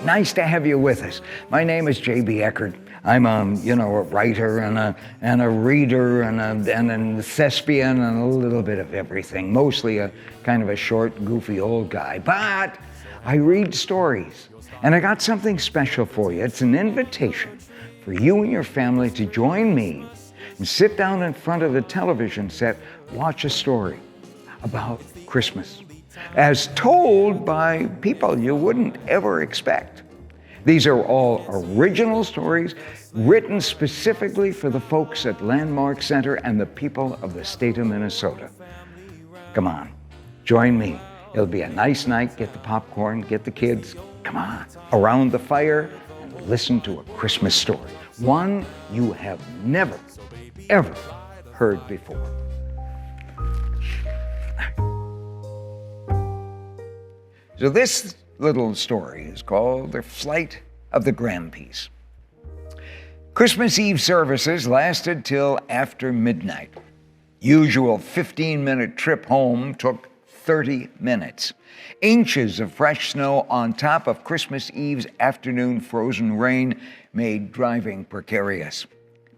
Nice to have you with us. My name is J.B. Eckert. I'm a writer and a reader and a thespian and a little bit of everything. Mostly a kind of a short, goofy old guy. But I read stories, and I got something special for you. It's an invitation for you and your family to join me and sit down in front of the television set, watch a story about Christmas, as told by people you wouldn't ever expect. These are all original stories written specifically for the folks at Landmark Center and the people of the state of Minnesota. Come on, join me. It'll be a nice night. Get the popcorn, get the kids, come on, around the fire and listen to a Christmas story. One you have never, ever heard before. So this little story is called The Flight of the Grampees. Christmas Eve services lasted till after midnight. Usual 15-minute trip home took 30 minutes. Inches of fresh snow on top of Christmas Eve's afternoon frozen rain made driving precarious.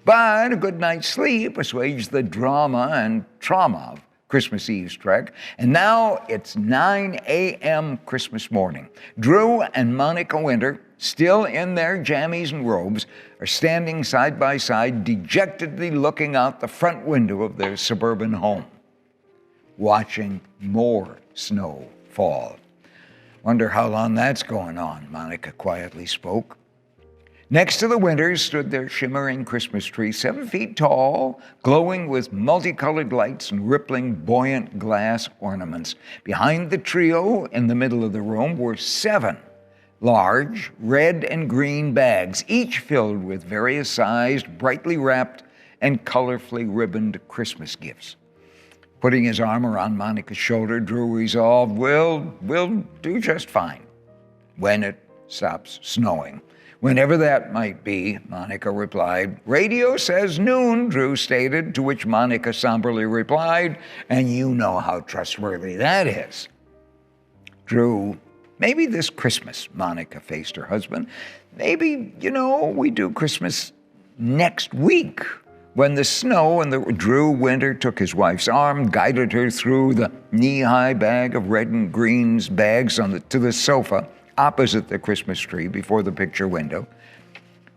But a good night's sleep assuaged the drama and trauma of Christmas Eve's trek, and now it's 9 a.m. Christmas morning. Drew and Monica Winter, still in their jammies and robes, are standing side by side, dejectedly looking out the front window of their suburban home, watching more snow fall. Wonder how long that's going on, Monica quietly spoke. Next to the Winters stood their shimmering Christmas tree, 7 feet tall, glowing with multicolored lights and rippling, buoyant glass ornaments. Behind the trio, in the middle of the room, were 7 large red and green bags, each filled with various sized, brightly wrapped, and colorfully ribboned Christmas gifts. Putting his arm around Monica's shoulder, Drew resolved, we'll do just fine when it stops snowing. Whenever that might be, Monica replied. Radio says noon, Drew stated, to which Monica somberly replied, and you know how trustworthy that is. Drew, maybe this Christmas, Monica faced her husband. Maybe, we do Christmas next week. When the snow and Drew Winter took his wife's arm, guided her through the knee-high bag of red and greens bags to the sofa opposite the Christmas tree before the picture window.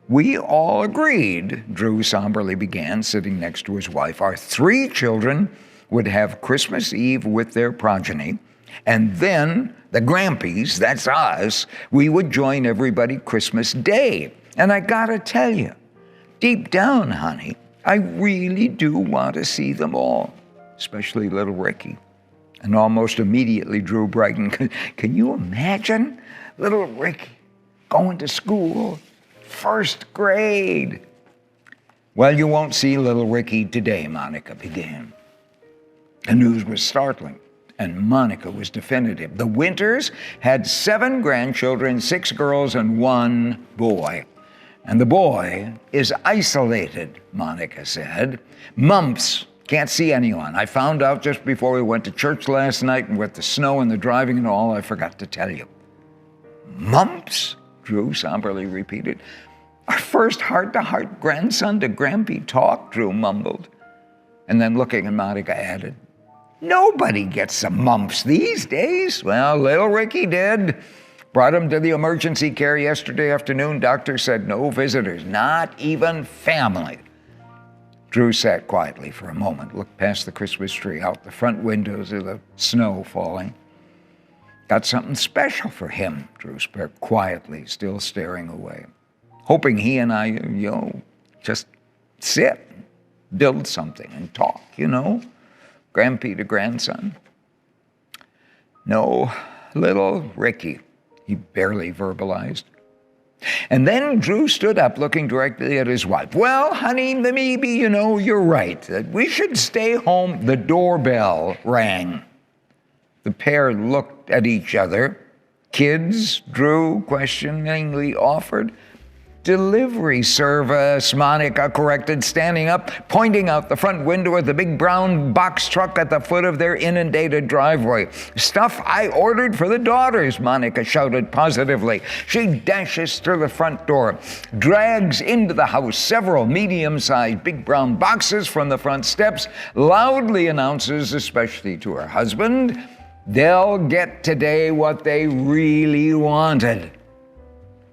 We all agreed, Drew somberly began, sitting next to his wife, our 3 children would have Christmas Eve with their progeny, and then the Grampees, that's us, we would join everybody Christmas Day. And I gotta tell you, deep down, honey, I really do want to see them all, especially little Ricky. And almost immediately Drew brightened. Can you imagine little Ricky going to school, 1st grade? Well, you won't see little Ricky today, Monica began. The news was startling, and Monica was definitive. The Winters had 7 grandchildren, 6 girls and 1 boy. And the boy is isolated, Monica said. Mumps, can't see anyone. I found out just before we went to church last night, and with the snow and the driving and all, I forgot to tell you. Mumps? Drew somberly repeated. Our first heart-to-heart grandson to Grampy talk, Drew mumbled. And then looking at Monica added, nobody gets some mumps these days. Well, little Ricky did. Brought him to the emergency care yesterday afternoon. Doctor said no visitors, not even family. Drew sat quietly for a moment, looked past the Christmas tree, out the front windows of the snow falling. Got something special for him, Drew spoke quietly, still staring away. Hoping he and I, just sit, build something and talk, Grampy to grandson. No, little Ricky, he barely verbalized. And then Drew stood up, looking directly at his wife. Well, honey, maybe, you're right. That we should stay home. The doorbell rang. The pair looked at each other. Kids, Drew questioningly offered. delivery service," Monica corrected, standing up, pointing out the front window of the big brown box truck at the foot of their inundated driveway. "Stuff I ordered for the daughters," Monica shouted positively. She dashes through the front door, drags into the house several medium-sized big brown boxes from the front steps, loudly announces, especially to her husband, they'll get today what they really wanted.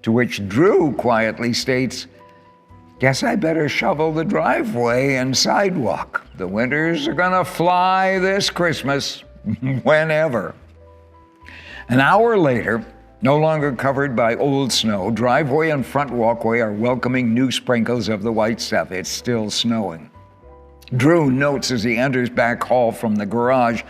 To which Drew quietly states, "Guess I better shovel the driveway and sidewalk. The winters are gonna fly this Christmas, whenever." An hour later, no longer covered by old snow, driveway and front walkway are welcoming new sprinkles of the white stuff. It's still snowing. Drew notes as he enters back hall from the garage,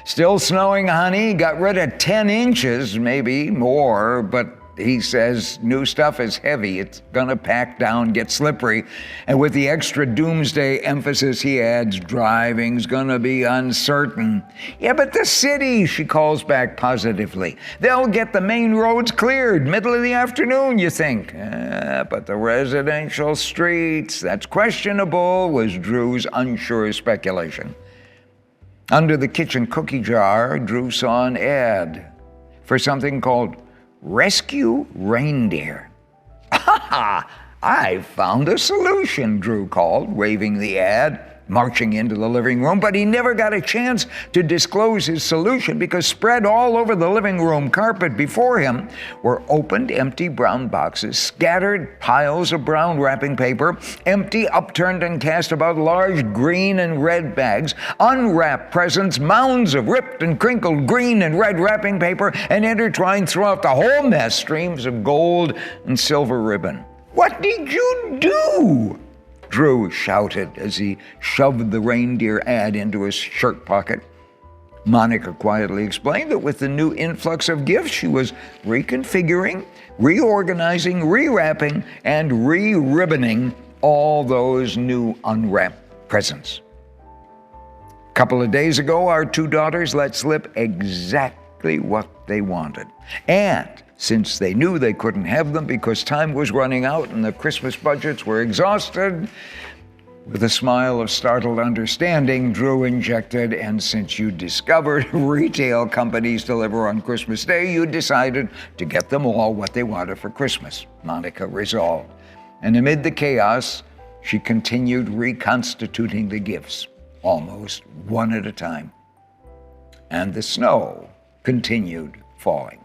"Still snowing, honey. Got rid of 10 inches, maybe more, but he says new stuff is heavy. It's gonna pack down, get slippery." And with the extra doomsday emphasis, he adds, "Driving's gonna be uncertain." "Yeah, but the city," she calls back positively. "They'll get the main roads cleared, middle of the afternoon, you think?" But the residential streets, that's questionable," was Drew's unsure speculation. Under the kitchen cookie jar, Drew saw an ad for something called Rescue Reindeer. "Ha! I found a solution," Drew called, waving the ad, marching into the living room. But he never got a chance to disclose his solution because spread all over the living room carpet before him were opened, empty brown boxes, scattered piles of brown wrapping paper, empty, upturned, and cast about large green and red bags, unwrapped presents, mounds of ripped and crinkled green and red wrapping paper, and intertwined throughout the whole mess, streams of gold and silver ribbon. "What did you do?" Drew shouted as he shoved the reindeer ad into his shirt pocket. Monica quietly explained that with the new influx of gifts, she was reconfiguring, reorganizing, rewrapping, and re-ribboning all those new unwrapped presents. A couple of days ago, our two daughters let slip exactly what they wanted. And since they knew they couldn't have them because time was running out and the Christmas budgets were exhausted, with a smile of startled understanding, Drew injected, "And since you discovered retail companies deliver on Christmas Day, you decided to get them all what they wanted for Christmas," Monica resolved. And amid the chaos, she continued reconstituting the gifts, almost one at a time. And the snow continued falling.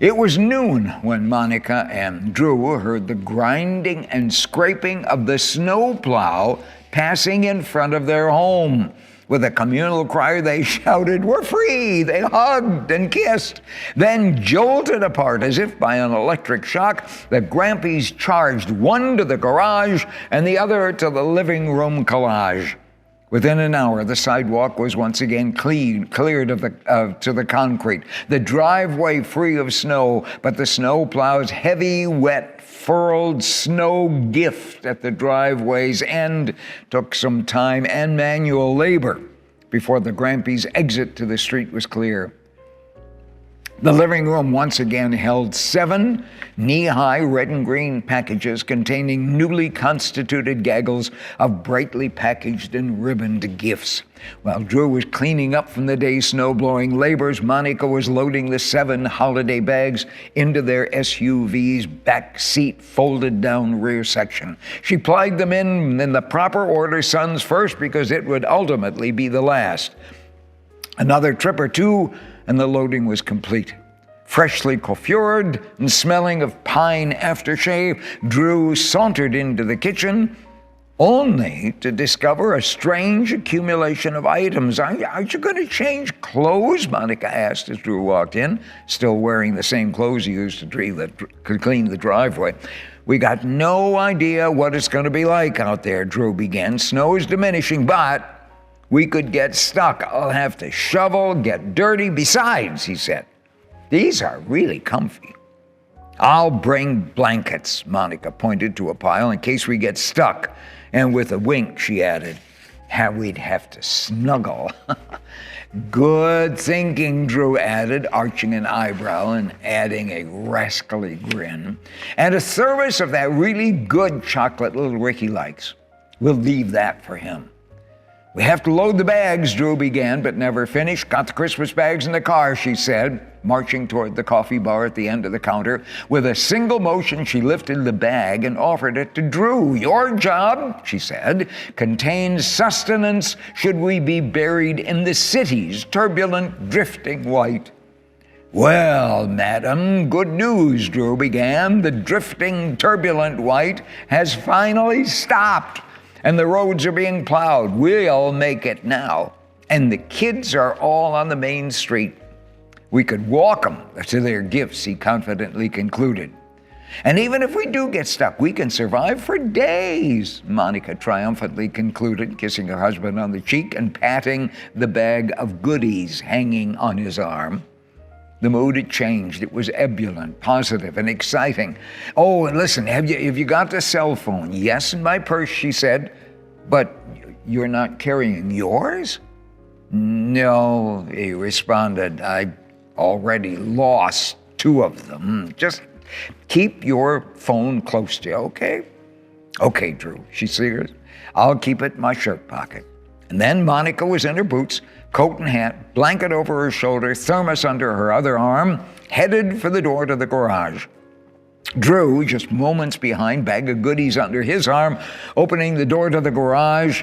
It was noon when Monica and Drew heard the grinding and scraping of the snowplow passing in front of their home. With a communal cry, they shouted, "We're free!" They hugged and kissed, then jolted apart as if by an electric shock. The Grampees charged, one to the garage and the other to the living room collage. Within an hour, the sidewalk was once again cleared to the concrete, the driveway free of snow, but the snowplow's heavy, wet, furled snow gift at the driveway's end took some time and manual labor before the Grampees' exit to the street was clear. The living room once again held 7 knee-high red and green packages containing newly constituted gaggles of brightly packaged and ribboned gifts. While Drew was cleaning up from the day's snow-blowing labors, Monica was loading the 7 holiday bags into their SUV's back seat, folded down rear section. She plied them in the proper order, sons first, because it would ultimately be the last. Another trip or two, and the loading was complete. Freshly coiffured and smelling of pine aftershave, Drew sauntered into the kitchen, only to discover a strange accumulation of items. "Aren't you going to change clothes?" Monica asked as Drew walked in, still wearing the same clothes he used to clean the driveway. "We got no idea what it's going to be like out there," Drew began. "Snow is diminishing, but we could get stuck. I'll have to shovel, get dirty. Besides," he said, "these are really comfy." "I'll bring blankets," Monica pointed to a pile, "in case we get stuck." And with a wink, she added, "We'd have to snuggle." Good thinking, Drew added, arching an eyebrow and adding a rascally grin. And a service of that really good chocolate little Ricky likes. We'll leave that for him. We have to load the bags, Drew began, but never finished. Got the Christmas bags in the car, she said, marching toward the coffee bar at the end of the counter. With a single motion, she lifted the bag and offered it to Drew. Your job, she said, contains sustenance should we be buried in the city's turbulent, drifting white. Well, madam, good news, Drew began. The drifting, turbulent white has finally stopped, and the roads are being plowed. We'll make it now. And the kids are all on the main street. We could walk them to their gifts, he confidently concluded. And even if we do get stuck, we can survive for days, Monica triumphantly concluded, kissing her husband on the cheek and patting the bag of goodies hanging on his arm. The mood had changed. It was ebullient, positive, and exciting. Oh, and listen, have you got the cell phone? Yes, in my purse, she said. But you're not carrying yours? No, he responded. I already lost 2 of them. Just keep your phone close to you, okay? Okay, Drew, she said. I'll keep it in my shirt pocket. And then Monica was in her boots, coat and hat, blanket over her shoulder, thermos under her other arm, headed for the door to the garage. Drew, just moments behind, bag of goodies under his arm, opening the door to the garage.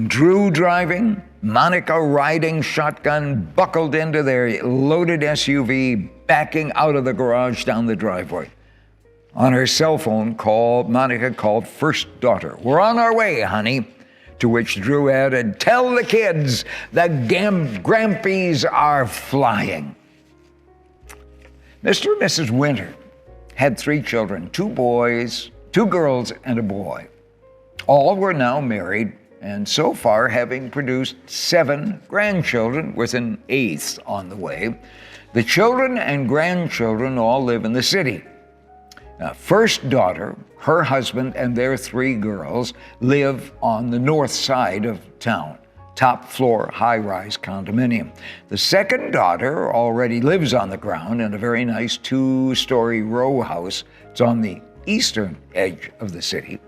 Drew driving, Monica riding shotgun, buckled into their loaded SUV, backing out of the garage down the driveway. On her cell phone call, Monica called first daughter. We're on our way, honey. To which Drew added, tell the kids the Grampees are flying. Mr. and Mrs. Winter had 3 children, 2 boys, 2 girls, and a boy. All were now married, and so far having produced 7 grandchildren, with an 8th on the way. The children and grandchildren all live in the city. First daughter, her husband, and their 3 girls live on the north side of town, top floor, high-rise condominium. The second daughter already lives on the ground in a very nice 2-story row house. It's on the eastern edge of the city.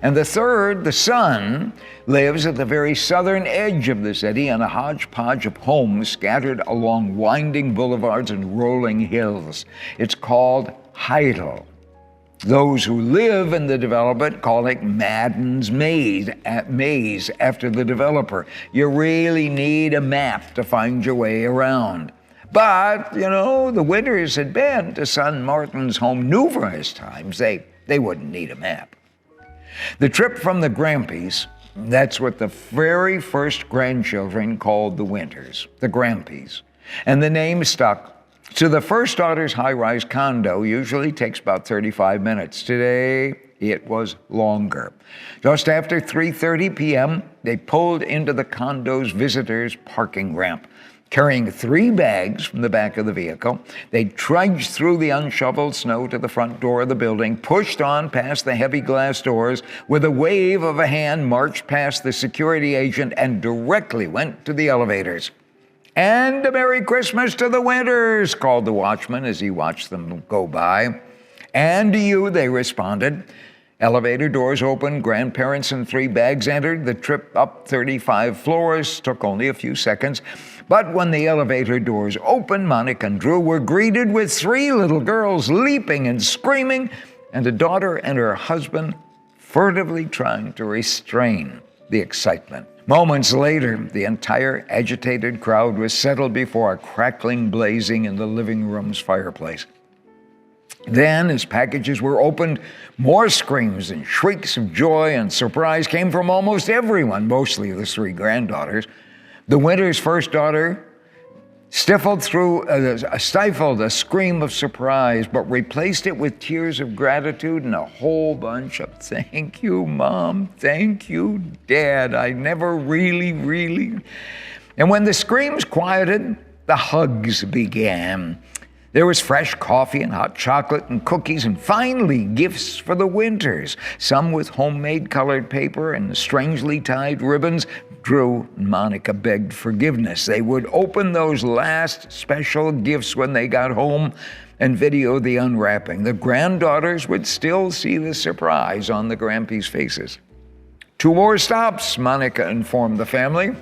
And the third, the son, lives at the very southern edge of the city in a hodgepodge of homes scattered along winding boulevards and rolling hills. It's called Heidel. Those who live in the development call it Madden's Maze after the developer. You really need a map to find your way around. But, the Winters had been to son Martin's home numerous times. They wouldn't need a map. The trip from the Grampees, that's what the very first grandchildren called the Winters, the Grampees. And the name stuck. So the first daughter's high-rise condo usually takes about 35 minutes. Today, it was longer. Just after 3:30 p.m., they pulled into the condo's visitors' parking ramp. Carrying 3 bags from the back of the vehicle, they trudged through the unshoveled snow to the front door of the building, pushed on past the heavy glass doors, with a wave of a hand marched past the security agent and directly went to the elevators. And a Merry Christmas to the Winters, called the watchman as he watched them go by. And to you, they responded. Elevator doors opened, grandparents and 3 bags entered. The trip up 35 floors took only a few seconds. But when the elevator doors opened, Monica and Drew were greeted with 3 little girls leaping and screaming, and a daughter and her husband furtively trying to restrain the excitement. Moments later, the entire agitated crowd was settled before a crackling blazing in the living room's fireplace. Then, as packages were opened, more screams and shrieks of joy and surprise came from almost everyone, mostly the 3 granddaughters. The Winters' first daughter stifled a scream of surprise, but replaced it with tears of gratitude and a whole bunch of thank you, Mom, thank you, Dad, I never really. And when the screams quieted, the hugs began. There was fresh coffee and hot chocolate and cookies, and finally gifts for the Winters, some with homemade colored paper and strangely tied ribbons. Drew and Monica begged forgiveness. They would open those last special gifts when they got home and video the unwrapping. The granddaughters would still see the surprise on the Grampees' faces. 2 more stops, Monica informed the family.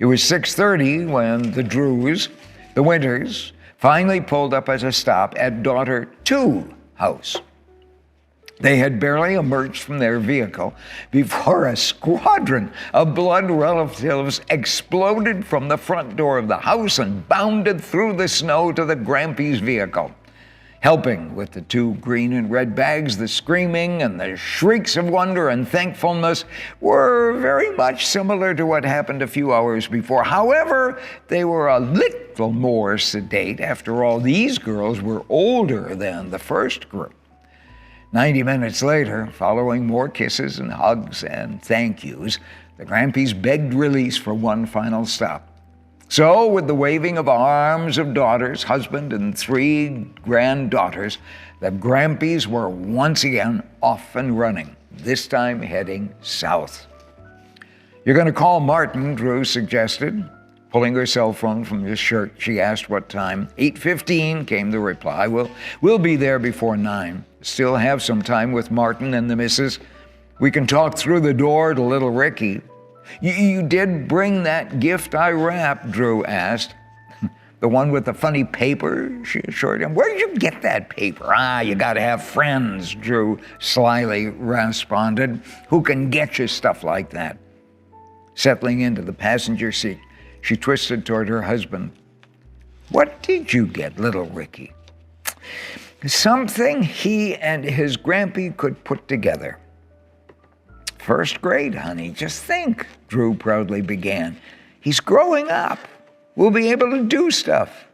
It was 6:30 when the Winters, finally pulled up as a stop at daughter 2 house. They had barely emerged from their vehicle before a squadron of blood relatives exploded from the front door of the house and bounded through the snow to the Grampees' vehicle. Helping with the 2 green and red bags, the screaming and the shrieks of wonder and thankfulness were very much similar to what happened a few hours before. However, they were a little more sedate. After all, these girls were older than the first group. 90 minutes later, following more kisses and hugs and thank yous, the Grampees begged release for one final stop. So, with the waving of arms of daughters, husband, and 3 granddaughters, the Grampees were once again off and running, this time heading south. "You're going to call Martin," Drew suggested. Pulling her cell phone from his shirt, she asked what time. 8:15 came the reply. We'll be there before 9. Still have some time with Martin and the missus. We can talk through the door to little Ricky. You did bring that gift I wrapped?" Drew asked. "The one with the funny paper?" she assured him. "Where did you get that paper?" You gotta have friends," Drew slyly responded. "Who can get you stuff like that?" Settling into the passenger seat, she twisted toward her husband. "What did you get little Ricky?" "Something he and his Grampy could put together." "First grade, honey, just think," Drew proudly began. "He's growing up. We'll be able to do stuff."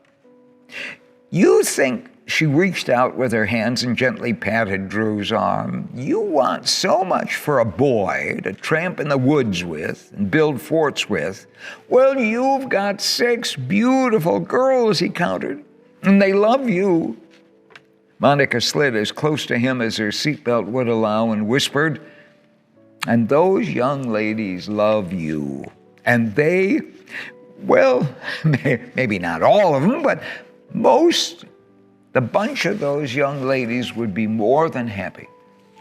"You think," she reached out with her hands and gently patted Drew's arm, "you want so much for a boy to tramp in the woods with and build forts with. Well, you've got 6 beautiful girls," he countered, "and they love you." Monica slid as close to him as her seatbelt would allow and whispered, "And those young ladies love you. And they, well, maybe not all of them, but the bunch of those young ladies would be more than happy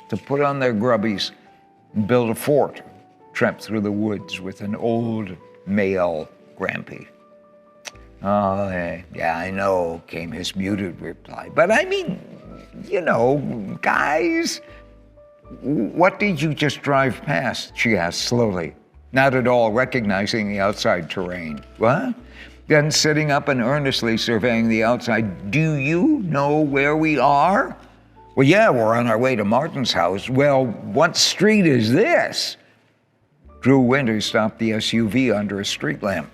to put on their grubbies and build a fort, tramp through the woods with an old male Grampy." "Oh, yeah, I know," came his muted reply. "But I mean, guys." "What did you just drive past?" she asked slowly, not at all recognizing the outside terrain. "What?" Then sitting up and earnestly surveying the outside, "Do you know where we are?" "Well, yeah, we're on our way to Martin's house." "Well, what street is this?" Drew Winters stopped the SUV under a street lamp.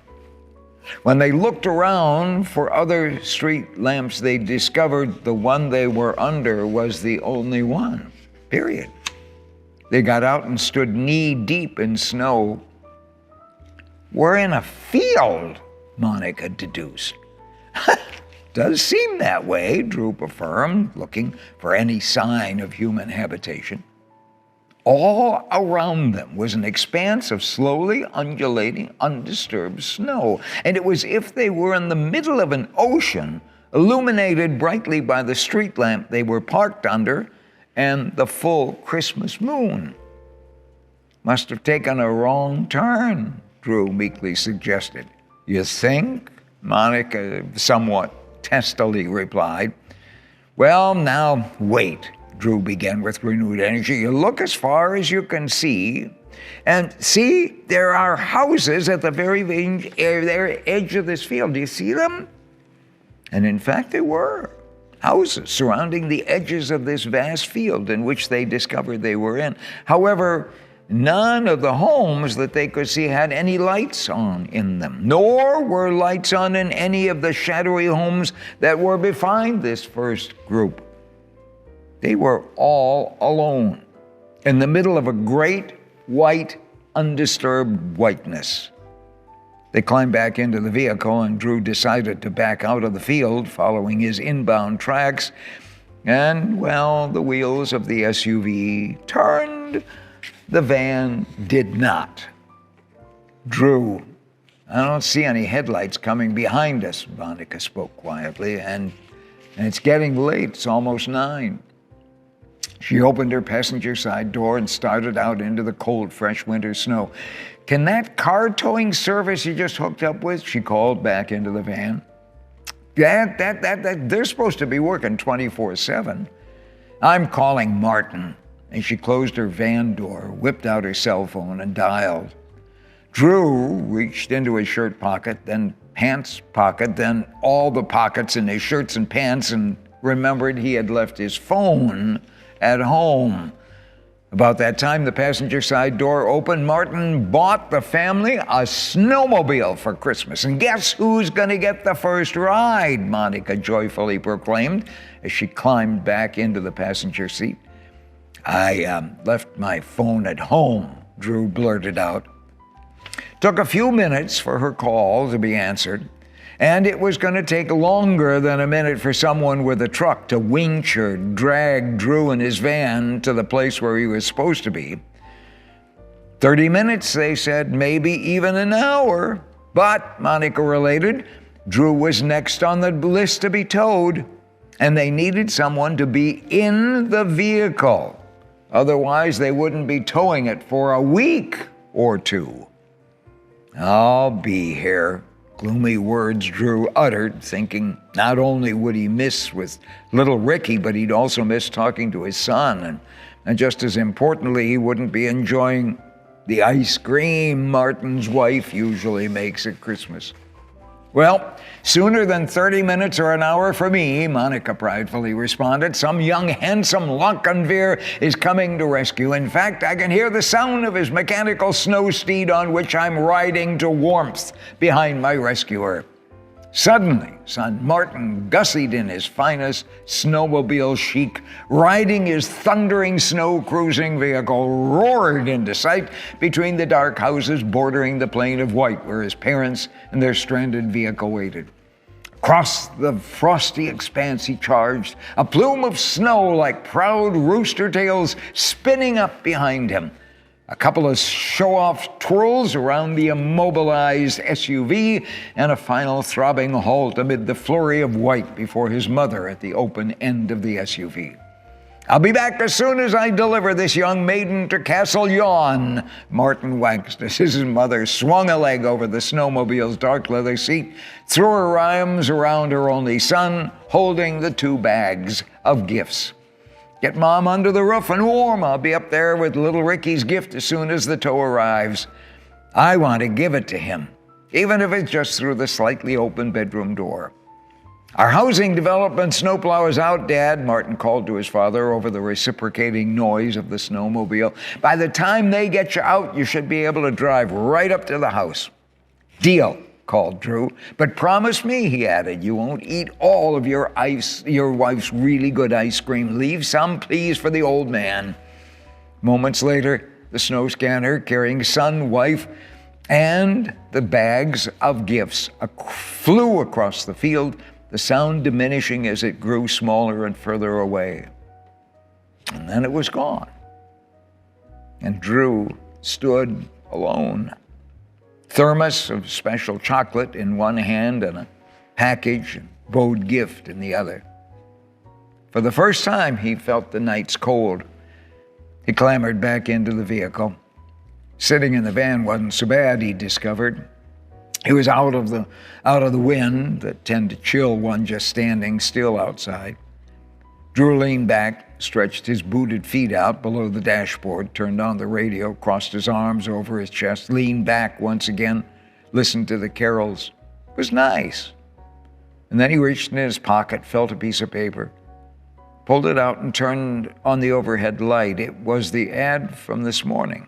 When they looked around for other street lamps, they discovered the one they were under was the only one, period. They got out and stood knee-deep in snow. "We're in a field," Monica deduced. "Does seem that way," Drew affirmed, looking for any sign of human habitation. All around them was an expanse of slowly undulating, undisturbed snow, and it was as if they were in the middle of an ocean, illuminated brightly by the street lamp they were parked under and the full Christmas moon. "Must have taken a wrong turn," Drew meekly suggested. "You think?" Monica somewhat testily replied. "Well, now, wait," Drew began with renewed energy. "You look as far as you can see, and see, there are houses at the very edge of this field. Do you see them?" And in fact, there were houses surrounding the edges of this vast field in which they discovered they were in. However, none of the homes that they could see had any lights on in them, nor were lights on in any of the shadowy homes that were behind this first group. They were all alone, in the middle of a great white, undisturbed whiteness. They climbed back into the vehicle, and Drew decided to back out of the field, following his inbound tracks. And, well, the wheels of the SUV turned. The van did not. Drew, I don't see any headlights coming behind us, Monica spoke quietly, and it's getting late. It's almost 9. She opened her passenger side door and started out into the cold, fresh winter snow. Can that car towing service you just hooked up with? She called back into the van. They're supposed to be working 24/7. I'm calling Martin. And she closed her van door, whipped out her cell phone, and dialed. Drew reached into his shirt pocket, then pants pocket, then all the pockets in his shirts and pants, and remembered he had left his phone at home. About that time, the passenger side door opened. Martin bought the family a snowmobile for Christmas. And guess who's going to get the first ride? Monica joyfully proclaimed as she climbed back into the passenger seat. I left my phone at home, Drew blurted out. Took a few minutes for her call to be answered, and it was going to take longer than a minute for someone with a truck to winch or drag Drew in his van to the place where he was supposed to be. 30 minutes, they said, maybe even an hour. But, Monica related, Drew was next on the list to be towed, and they needed someone to be in the vehicle. Otherwise, they wouldn't be towing it for a week or 2. I'll be here, gloomy words Drew uttered, thinking not only would he miss with little Ricky, but he'd also miss talking to his son. And just as importantly, he wouldn't be enjoying the ice cream Martin's wife usually makes at Christmas. Well, sooner than 30 minutes or an hour for me, Monica pridefully responded. Some young, handsome Lockenveer is coming to rescue. In fact, I can hear the sound of his mechanical snow steed on which I'm riding to warmth behind my rescuer. Suddenly, son Martin gussied in his finest snowmobile chic, riding his thundering snow cruising vehicle, roared into sight between the dark houses bordering the plain of white where his parents and their stranded vehicle waited. Across the frosty expanse he charged, a plume of snow like proud rooster tails spinning up behind him. A couple of show-off twirls around the immobilized SUV, and a final throbbing halt amid the flurry of white before his mother at the open end of the SUV. I'll be back as soon as I deliver this young maiden to Castle Yawn, Martin waxed as his mother swung a leg over the snowmobile's dark leather seat, threw her arms around her only son, holding the 2 bags of gifts. Get Mom under the roof and warm. I'll be up there with little Ricky's gift as soon as the tow arrives. I want to give it to him, even if it's just through the slightly open bedroom door. Our housing development snowplow is out, Dad, Martin called to his father over the reciprocating noise of the snowmobile. By the time they get you out, you should be able to drive right up to the house. Deal, called Drew. But promise me, he added, you won't eat all of your wife's really good ice cream. Leave some, please, for the old man. Moments later, the snow scanner carrying son, wife, and the bags of gifts flew across the field, the sound diminishing as it grew smaller and further away. And then it was gone. And Drew stood alone. Thermos of special chocolate in one hand and a package and bowed gift in the other. For the first time, he felt the night's cold. He clambered back into the vehicle. Sitting in the van wasn't so bad, he discovered. He was out of the wind that tended to chill one just standing still outside. Drew leaned back, stretched his booted feet out below the dashboard, turned on the radio, crossed his arms over his chest, leaned back once again, listened to the carols. It was nice. And then he reached in his pocket, felt a piece of paper, pulled it out and turned on the overhead light. It was the ad from this morning.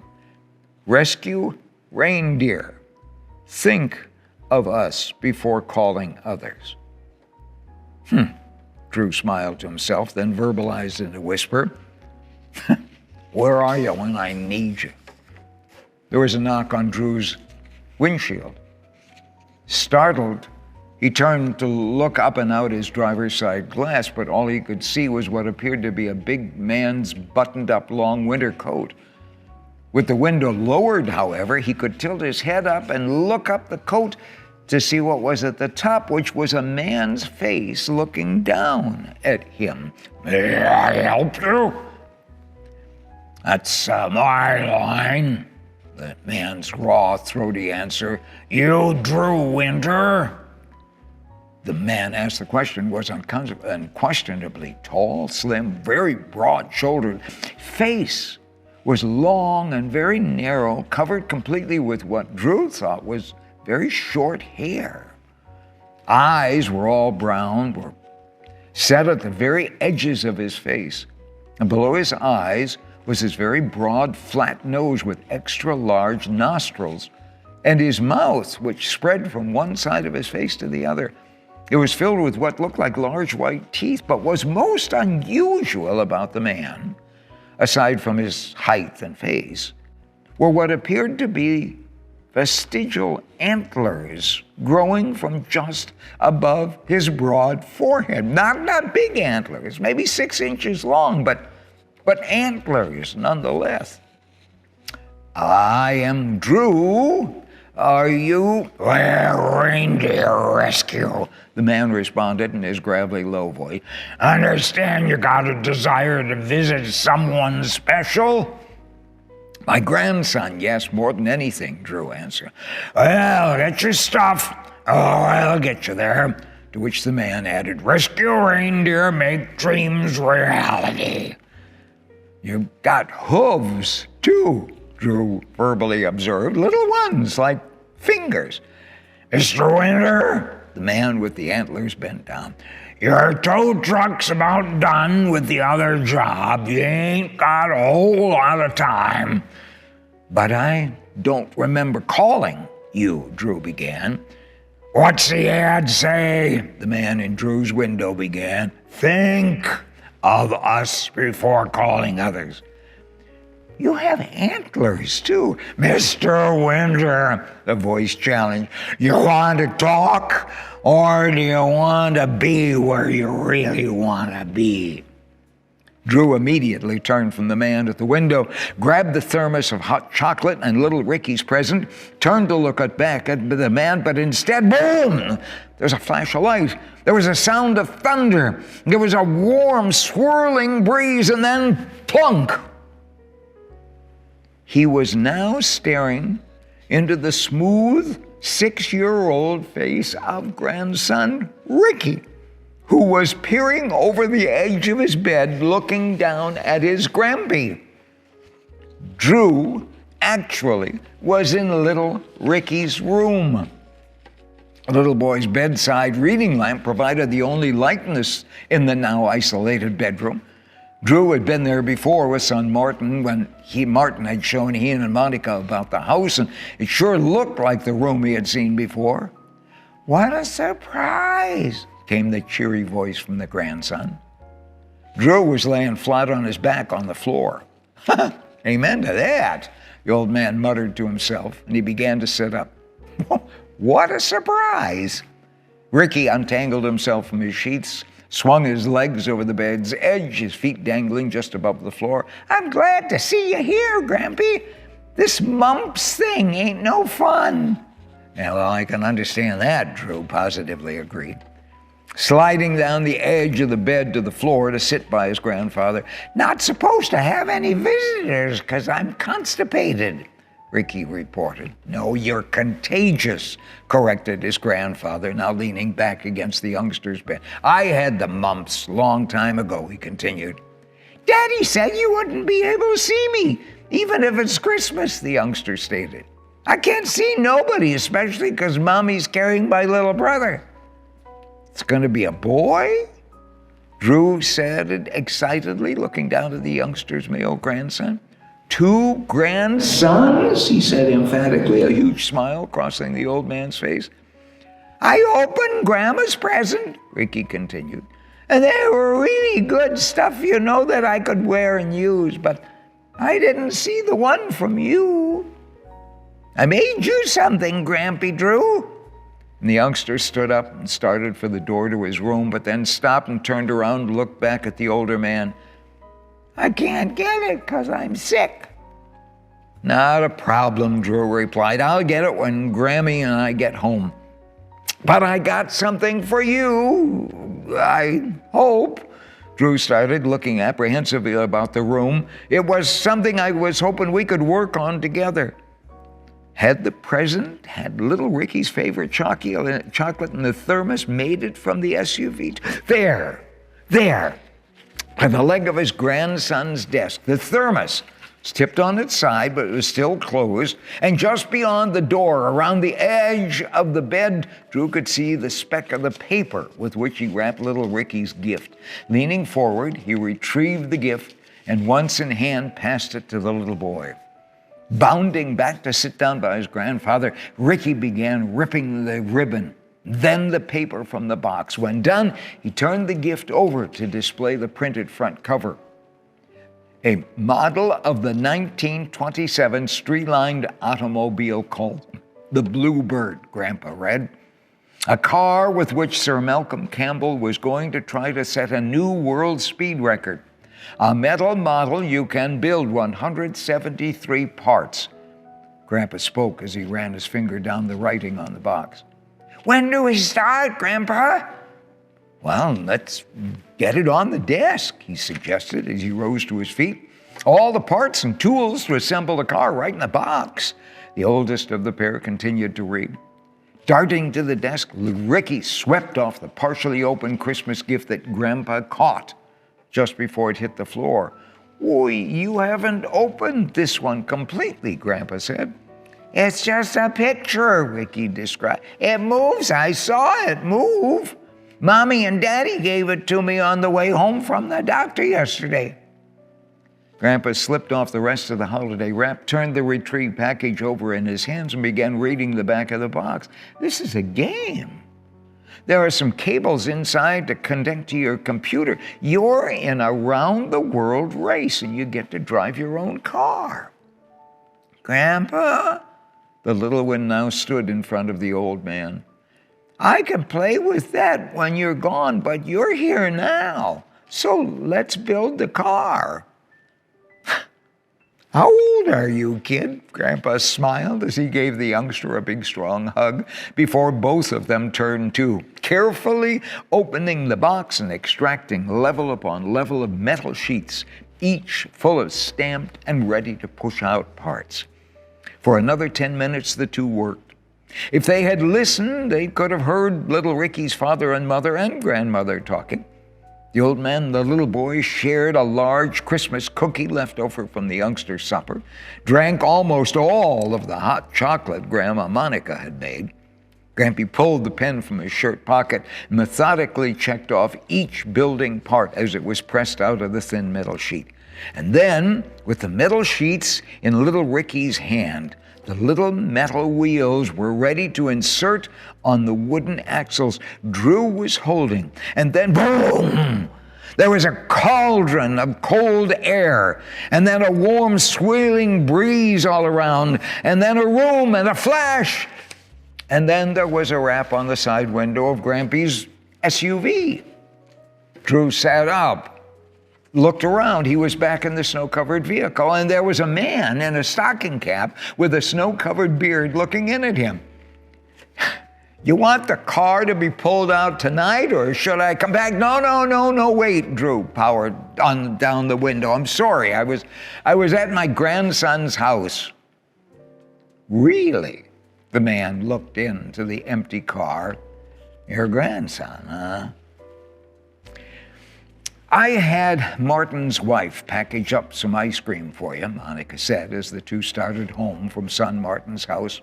Rescue reindeer. Think of us before calling others. Drew smiled to himself, then verbalized in a whisper, where are you when I need you? There was a knock on Drew's windshield. Startled, he turned to look up and out his driver's side glass, but all he could see was what appeared to be a big man's buttoned-up long winter coat. With the window lowered, however, he could tilt his head up and look up the coat to see what was at the top, which was a man's face looking down at him. "May I help you?" "That's my line," the man's raw, throaty answer. "You Drew Winter?" The man asked the question was unquestionably tall, slim, very broad-shouldered. Face was long and very narrow, covered completely with what Drew thought was very short hair. Eyes were all brown, were set at the very edges of his face, and below his eyes was his very broad, flat nose with extra large nostrils, and his mouth, which spread from one side of his face to the other. It was filled with what looked like large white teeth, but was most unusual about the man, aside from his height and face, were what appeared to be vestigial antlers growing from just above his broad forehead. Not big antlers, maybe 6 inches long, but antlers nonetheless. "I am Drew. Are you?" "Well, reindeer rescue," the man responded in his gravelly, low voice. "Understand you got a desire to visit someone special?" "My grandson, yes, more than anything," Drew answered. "Well, get your stuff. Oh, I'll get you there." To which the man added, "Rescue reindeer, make dreams reality." "You've got hooves, too," Drew verbally observed. "Little ones, like fingers." "Mr. Winter," the man with the antlers bent down, "your tow truck's about done with the other job. You ain't got a whole lot of time." "But I don't remember calling you," Drew began. "What's the ad say?" the man in Drew's window began. "Think of us before calling others." "You have antlers, too." "Mr. Winter," the voice challenged, "you want to talk, or do you want to be where you really want to be?" Drew immediately turned from the man at the window, grabbed the thermos of hot chocolate and little Ricky's present, turned to look back at the man, but instead, boom! There's a flash of light. There was a sound of thunder. There was a warm, swirling breeze, and then plunk! He was now staring into the smooth 6-year-old face of grandson Ricky, who was peering over the edge of his bed, looking down at his Grampee. Drew actually was in little Ricky's room. The little boy's bedside reading lamp provided the only lightness in the now isolated bedroom. Drew had been there before with son Martin when Martin had shown he and Monica about the house, and it sure looked like the room he had seen before. "What a surprise!" came the cheery voice from the grandson. Drew was laying flat on his back on the floor. "Amen to that," the old man muttered to himself, and he began to sit up. "What a surprise!" Ricky untangled himself from his sheets, swung his legs over the bed's edge, his feet dangling just above the floor. "I'm glad to see you here, Grampy. This mumps thing ain't no fun." "Yeah, well, I can understand that," Drew positively agreed. Sliding down the edge of the bed to the floor to sit by his grandfather. "Not supposed to have any visitors because I'm constipated," Ricky reported. "No, you're contagious," corrected his grandfather, now leaning back against the youngster's bed. "I had the mumps long time ago," he continued. "Daddy said you wouldn't be able to see me, even if it's Christmas," the youngster stated. "I can't see nobody, especially because Mommy's carrying my little brother." "It's going to be a boy?" Drew said excitedly, looking down at the youngster's male grandson. "Two grandsons?" he said emphatically, a huge smile crossing the old man's face. "I opened Grandma's present," Ricky continued, "and they were really good stuff, you know, that I could wear and use, but I didn't see the one from you." "I made you something, Grampy Drew." And the youngster stood up and started for the door to his room, but then stopped and turned around and looked back at the older man. "I can't get it because I'm sick." "Not a problem," Drew replied. "I'll get it when Grammy and I get home. But I got something for you, I hope." Drew started, looking apprehensively about the room. "It was something I was hoping we could work on together." Had the present had little Ricky's favorite chocolate in the thermos made it from the SUV? There, by the leg of his grandson's desk. The thermos was tipped on its side, but it was still closed. And just beyond the door, around the edge of the bed, Drew could see the speck of the paper with which he wrapped little Ricky's gift. Leaning forward, he retrieved the gift and once in hand passed it to the little boy. Bounding back to sit down by his grandfather, Ricky began ripping the ribbon, then the paper from the box. When done, he turned the gift over to display the printed front cover. A model of the 1927 street-lined automobile called the Bluebird, Grandpa read. A car with which Sir Malcolm Campbell was going to try to set a new world speed record. A metal model you can build 173 parts. Grandpa spoke as he ran his finger down the writing on the box. "When do we start, Grandpa?" "Well, let's get it on the desk," he suggested as he rose to his feet. "All the parts and tools to assemble the car right in the box." The oldest of the pair continued to read. Darting to the desk, Ricky swept off the partially open Christmas gift that Grandpa caught just before it hit the floor. "Oh, you haven't opened this one completely," Grandpa said. "It's just a picture," Ricky described. "It moves. I saw it move. Mommy and Daddy gave it to me on the way home from the doctor yesterday." Grandpa slipped off the rest of the holiday wrap, turned the retrieved package over in his hands, and began reading the back of the box. "This is a game. There are some cables inside to connect to your computer. You're in a round-the-world race, and you get to drive your own car." "Grandpa," the little one now stood in front of the old man, "I can play with that when you're gone, but you're here now, so let's build the car." "How old are you, kid?" Grandpa smiled as he gave the youngster a big, strong hug before both of them turned to, carefully opening the box and extracting level upon level of metal sheets, each full of stamped and ready to push out parts. For another 10 minutes, the two worked. If they had listened, they could have heard little Ricky's father and mother and grandmother talking. The old man and the little boy shared a large Christmas cookie left over from the youngster's supper, drank almost all of the hot chocolate Grandma Monica had made. Grampy pulled the pen from his shirt pocket and methodically checked off each building part as it was pressed out of the thin metal sheet. And then, with the metal sheets in little Ricky's hand, the little metal wheels were ready to insert on the wooden axles Drew was holding. And then, boom! There was a cauldron of cold air, and then a warm, swirling breeze all around, and then a room and a flash. And then there was a rap on the side window of Grampees' SUV. Drew sat up, looked around. He was back in the snow-covered vehicle, and there was a man in a stocking cap with a snow-covered beard looking in at him. "You want the car to be pulled out tonight, or should I come back?" No, wait, Drew powered on down the window. "I'm sorry, I was at my grandson's house." "Really?" The man looked into the empty car. "Your grandson, huh?" "I had Martin's wife package up some ice cream for you," Monica said as the two started home from son Martin's house.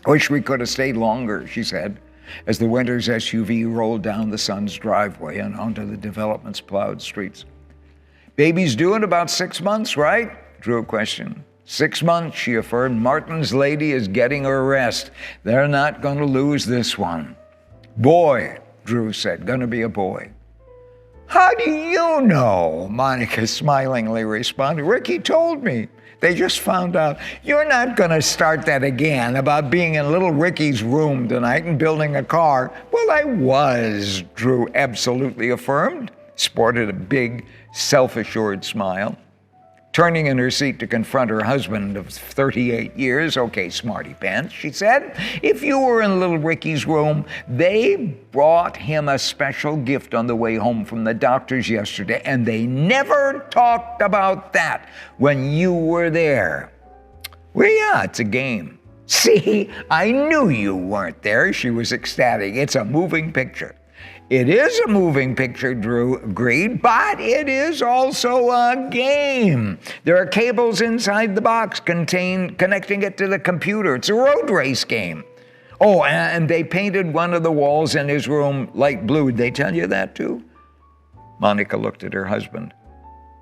"Wish we could have stayed longer," she said, as the winter's SUV rolled down the son's driveway and onto the development's plowed streets. "Baby's due in about 6 months, right?" Drew questioned. 6 months, she affirmed. "Martin's lady is getting her rest. They're not going to lose this one." "Boy," Drew said, "gonna be a boy." How do you know? Monica smilingly responded. Ricky told me. They just found out. You're not going to start that again about being in little Ricky's room tonight and building a car. Well, I was, Drew absolutely affirmed, sported a big, self-assured smile. Turning in her seat to confront her husband of 38 years, okay, smarty pants, she said, if you were in little Ricky's room, they brought him a special gift on the way home from the doctor's yesterday, and they never talked about that when you were there. Well, yeah, it's a game. See, I knew you weren't there. She was ecstatic. It's a moving picture. It is a moving picture, Drew agreed, but it is also a game. There are cables inside the box connecting it to the computer. It's a road race game. Oh, and they painted one of the walls in his room light blue. Did they tell you that too? Monica looked at her husband.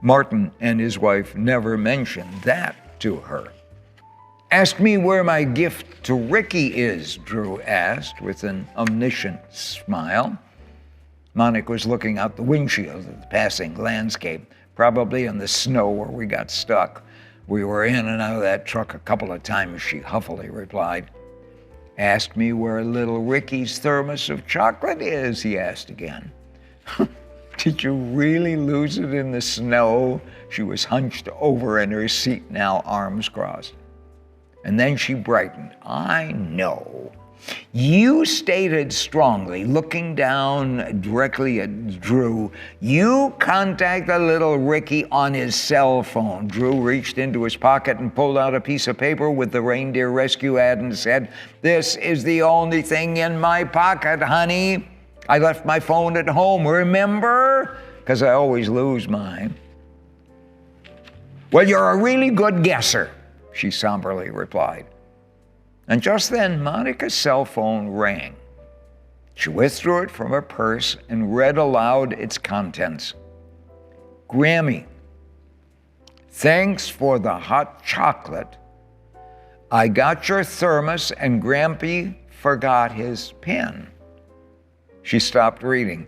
Martin and his wife never mentioned that to her. Ask me where my gift to Ricky is, Drew asked with an omniscient smile. Monica was looking out the windshield of the passing landscape, probably in the snow where we got stuck. We were in and out of that truck a couple of times, she huffily replied. Ask me where little Ricky's thermos of chocolate is, he asked again. Did you really lose it in the snow? She was hunched over in her seat now, arms crossed. And then she brightened. I know. You stated strongly, looking down directly at Drew, you contacted little Ricky on his cell phone. Drew reached into his pocket and pulled out a piece of paper with the reindeer rescue ad and said, this is the only thing in my pocket, honey. I left my phone at home, remember? Because I always lose mine. Well, you're a really good guesser, she somberly replied. And just then, Monica's cell phone rang. She withdrew it from her purse and read aloud its contents. Grammy, thanks for the hot chocolate. I got your thermos and Grampy forgot his pen. She stopped reading.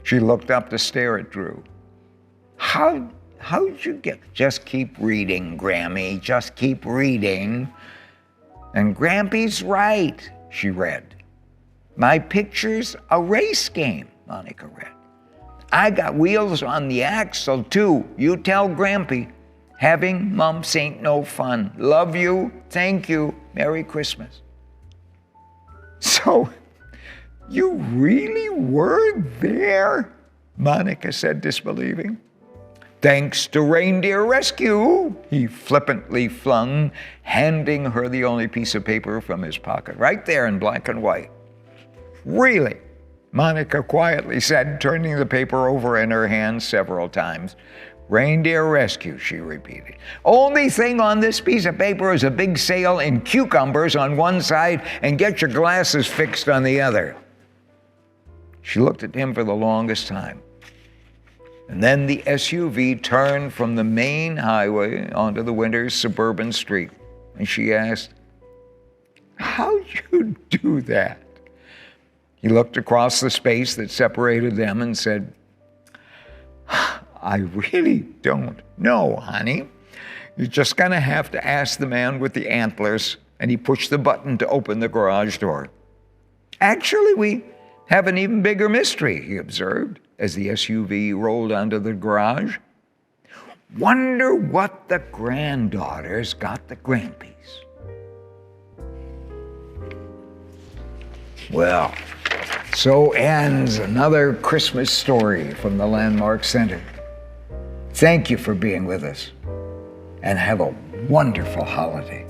She looked up to stare at Drew. How'd you get? Just keep reading, Grammy, just keep reading. And Grampy's right, she read. My picture's a race game, Monica read. I got wheels on the axle, too. You tell Grampy. Having mumps ain't no fun. Love you. Thank you. Merry Christmas. So, you really were there? Monica said, disbelieving. Thanks to Reindeer Rescue, he flippantly flung, handing her the only piece of paper from his pocket, right there in black and white. Really? Monica quietly said, turning the paper over in her hand several times. Reindeer Rescue, she repeated. Only thing on this piece of paper is a big sale in cucumbers on one side and get your glasses fixed on the other. She looked at him for the longest time. And then the SUV turned from the main highway onto the winter's suburban street. And she asked, how'd you do that? He looked across the space that separated them and said, I really don't know, honey. You're just going to have to ask the man with the antlers. And he pushed the button to open the garage door. Actually, we have an even bigger mystery, he observed, as the SUV rolled onto the garage. Wonder what the granddaughters got the Grampees. Well, so ends another Christmas story from the Landmark Center. Thank you for being with us, and have a wonderful holiday.